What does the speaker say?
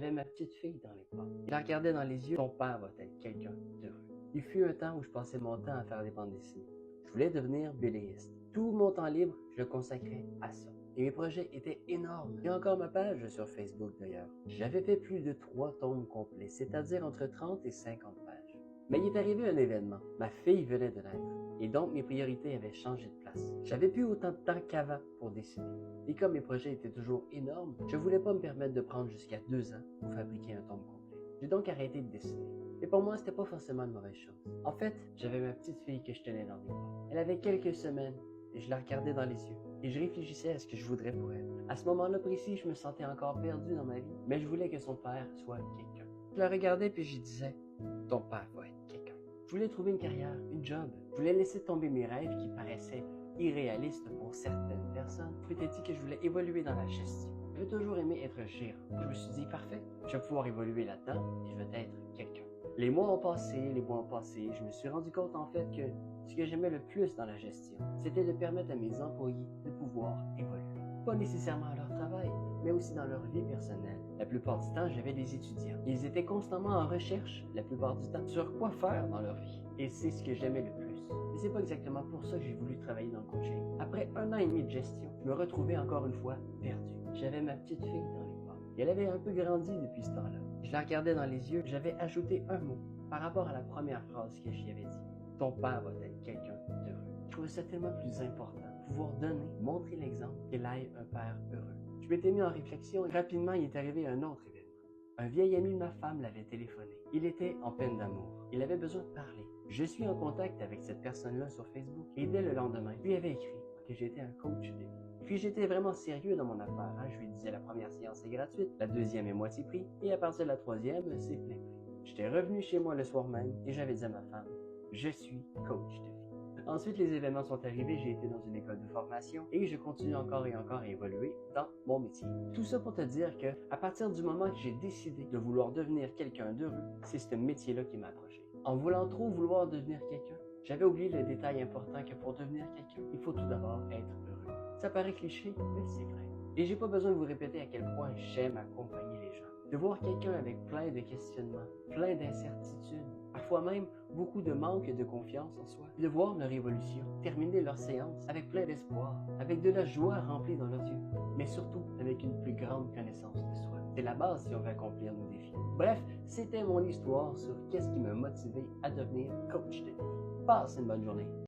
J'avais ma petite fille dans les bras. Je la regardais dans les yeux. Ton père va être quelqu'un d'heureux. Il fut un temps où je passais mon temps à faire des bandes dessinées. Je voulais devenir BDiste. Tout mon temps libre, je le consacrais à ça. Et mes projets étaient énormes. J'ai encore ma page sur Facebook d'ailleurs. J'avais fait plus de 3 tomes complets, c'est-à-dire entre 30 et 50 pages. Mais il est arrivé un événement. Ma fille venait de naître. Et donc mes priorités avaient changé de place. J'avais plus autant de temps qu'avant pour dessiner. Et comme mes projets étaient toujours énormes, je voulais pas me permettre de prendre jusqu'à 2 ans pour fabriquer un tome complet. J'ai donc arrêté de dessiner. Et pour moi, c'était pas forcément une mauvaise chose. En fait, j'avais ma petite fille que je tenais dans mes bras. Elle avait quelques semaines et je la regardais dans les yeux. Et je réfléchissais à ce que je voudrais pour elle. À ce moment-là précis, je me sentais encore perdu dans ma vie, mais je voulais que son père soit quelqu'un. Je la regardais puis je disais, ton père va être quelqu'un. Je voulais trouver une carrière, une job. Je voulais laisser tomber mes rêves qui paraissaient irréalistes pour certaines personnes. Je m'étais dit que je voulais évoluer dans la gestion. J'ai toujours aimé être gérant. Je me suis dit, parfait, je vais pouvoir évoluer là-dedans et je vais être quelqu'un. Les mois ont passé, les mois ont passé. Je me suis rendu compte en fait que ce que j'aimais le plus dans la gestion, c'était de permettre à mes employés de pouvoir évoluer. Pas nécessairement à leur travail, mais aussi dans leur vie personnelle. La plupart du temps, j'avais des étudiants. Ils étaient constamment en recherche, la plupart du temps, sur quoi faire dans leur vie. Et c'est ce que j'aimais le plus. Mais c'est pas exactement pour ça que j'ai voulu travailler dans le coaching. Après 1 an et demi de gestion, je me retrouvais encore une fois perdu. J'avais ma petite fille dans les bras. Et elle avait un peu grandi depuis ce temps-là. Je la regardais dans les yeux, j'avais ajouté un mot par rapport à la première phrase que j'y avais dit. Ton père va être quelqu'un d'heureux. Je trouvais ça tellement plus important, pouvoir donner, montrer l'exemple, qu'il ait un père heureux. Je m'étais mis en réflexion et rapidement il est arrivé un autre événement. Un vieil ami de ma femme l'avait téléphoné. Il était en peine d'amour. Il avait besoin de parler. Je suis en contact avec cette personne-là sur Facebook et dès le lendemain, je lui avais écrit que j'étais un coach de vie. Puis j'étais vraiment sérieux dans mon affaire. Je lui disais la première séance est gratuite, la deuxième est moitié prix et à partir de la troisième, c'est plein prix. J'étais revenu chez moi le soir même et j'avais dit à ma femme, je suis coach de vie. Ensuite, les événements sont arrivés, j'ai été dans une école de formation et je continue encore et encore à évoluer dans mon métier. Tout ça pour te dire que, à partir du moment que j'ai décidé de vouloir devenir quelqu'un d'heureux, c'est ce métier-là qui m'a accroché. En voulant trop vouloir devenir quelqu'un, j'avais oublié le détail important que pour devenir quelqu'un, il faut tout d'abord être heureux. Ça paraît cliché, mais c'est vrai. Et j'ai pas besoin de vous répéter à quel point j'aime accompagner les gens. De voir quelqu'un avec plein de questionnements, plein d'incertitudes, parfois même beaucoup de manque de confiance en soi, de voir leur évolution, terminer leur séance avec plein d'espoir, avec de la joie remplie dans leurs yeux, mais surtout avec une plus grande connaissance de soi. C'est la base si on veut accomplir nos défis. Bref, c'était mon histoire sur qu'est-ce qui m'a motivé à devenir coach de vie. Passe une bonne journée.